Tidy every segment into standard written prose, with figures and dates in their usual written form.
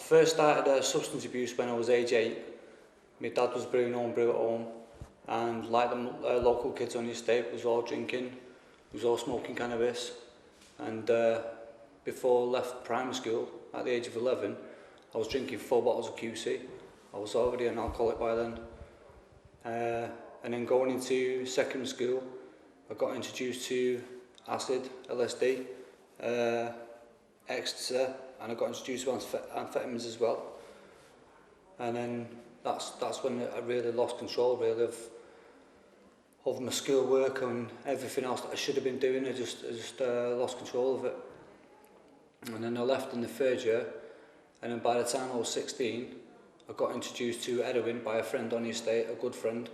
first started substance abuse when I was age 8. My dad was brewing home brew at home, and like the local kids on the estate, was all drinking, was all smoking cannabis. And before I left primary school, at the age of 11, I was drinking 4 bottles of QC. I was already an alcoholic by then. And then going into secondary school, I got introduced to acid, LSD, ecstasy, and I got introduced to amphetamines as well. And then that's when I really lost control really of my schoolwork and everything else that I should have been doing. I just lost control of it. And then I left in the 3rd year, and then by the time I was 16, I got introduced to heroin by a friend on the estate, a good friend.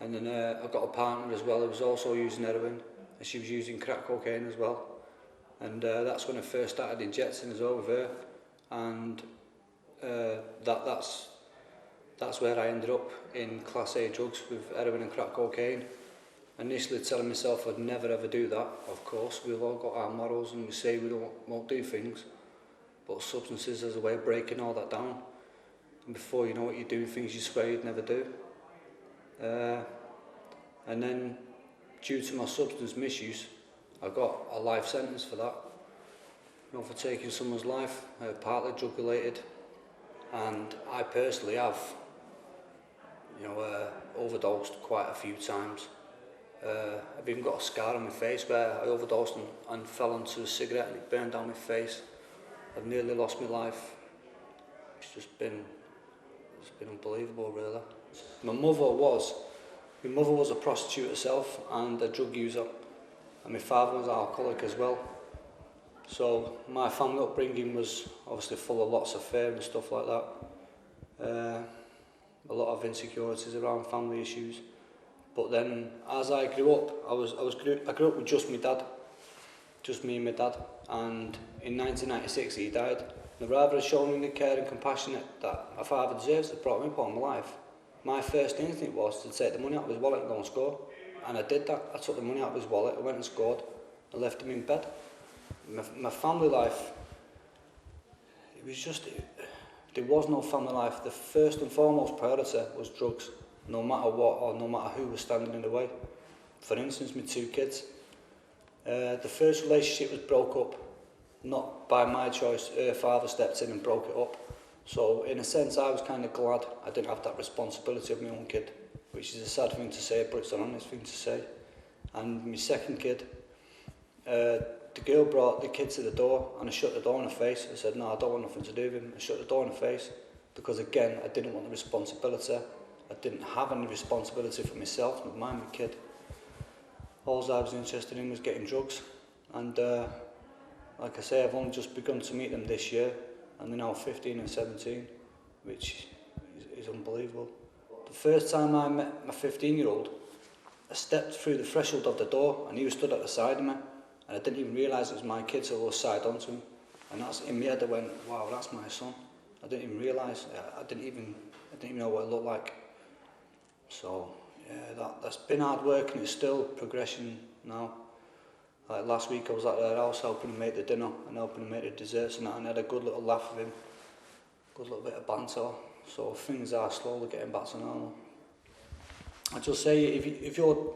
And then I got a partner as well who was also using heroin, and she was using crack cocaine as well. And that's when I first started injecting as well with her, and that's where I ended up in Class A drugs with heroin and crack cocaine. Initially telling myself I'd never ever do that, of course. We've all got our morals and we say we won't do things, but substances is a way of breaking all that down. And before you know what you're doing, things you swear you'd never do. And then, due to my substance misuse, I got a life sentence for that. You know, for taking someone's life, partly drug related. And I personally have, overdosed quite a few times. I've even got a scar on my face where I overdosed and fell onto a cigarette and it burned down my face. I've nearly lost my life. It's been unbelievable, really. My mother was a prostitute herself and a drug user, and my father was an alcoholic as well. So my family upbringing was obviously full of lots of fear and stuff like that. A lot of insecurities around family issues. But then, as I grew up, I grew up with just my dad, just me and my dad. And in 1996 he died. And rather than showing me the care and compassion that a father deserves that brought me up all my life, my first instinct was to take the money out of his wallet and go and score. And I did that. I took the money out of his wallet, I went and scored, and left him in bed. My family life, it was just, there was no family life. The first and foremost priority was drugs, no matter what or no matter who was standing in the way. For instance, my 2 kids. The first relationship was broke up, not by my choice. Her father stepped in and broke it up. So in a sense, I was kind of glad I didn't have that responsibility of my own kid, which is a sad thing to say, but it's an honest thing to say. And my second kid, the girl brought the kid to the door and I shut the door in her face. I said, no, I don't want nothing to do with him. I shut the door in her face because, again, I didn't want the responsibility. I didn't have any responsibility for myself, not mind my kid. All I was interested in was getting drugs. And like I say, I've only just begun to meet them this year, and they're now 15 and 17, which is unbelievable. The first time I met my 15-year-old, I stepped through the threshold of the door and he was stood at the side of me, and I didn't even realise it was my kid, so I was side onto him. And that's in my head I went, wow, that's my son. I didn't even realise, I didn't even know what it looked like. So yeah, that's been hard work and it's still progression now. Like last week I was at their house helping them make the dinner and helping them make the desserts and that, and I had a good little laugh with him, good little bit of banter. So things are slowly getting back to normal. I'd just say if you're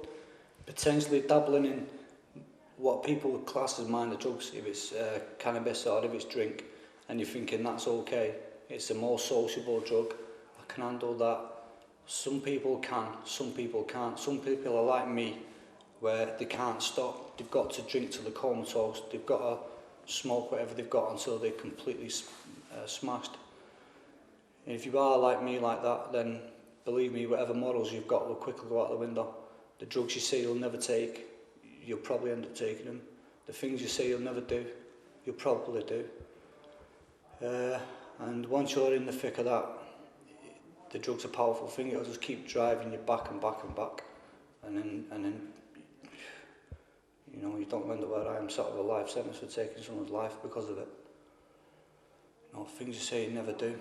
potentially dabbling in what people would class as minor drugs, if it's cannabis or if it's drink, and you're thinking that's okay, it's a more sociable drug, I can handle that. Some people can, some people can't. Some people are like me, where they can't stop. They've got to drink till they're comatose. They've got to smoke whatever they've got until they're completely smashed. And if you are like me like that, then believe me, whatever morals you've got will quickly go out the window. The drugs you say you'll never take, you'll probably end up taking them. The things you say you'll never do, you'll probably do. And once you're in the thick of that, the drug's a powerful thing. It'll just keep driving you back and back and back, and then you don't end up where I am, sort of a life sentence for taking someone's life because of it. Things you say you never do.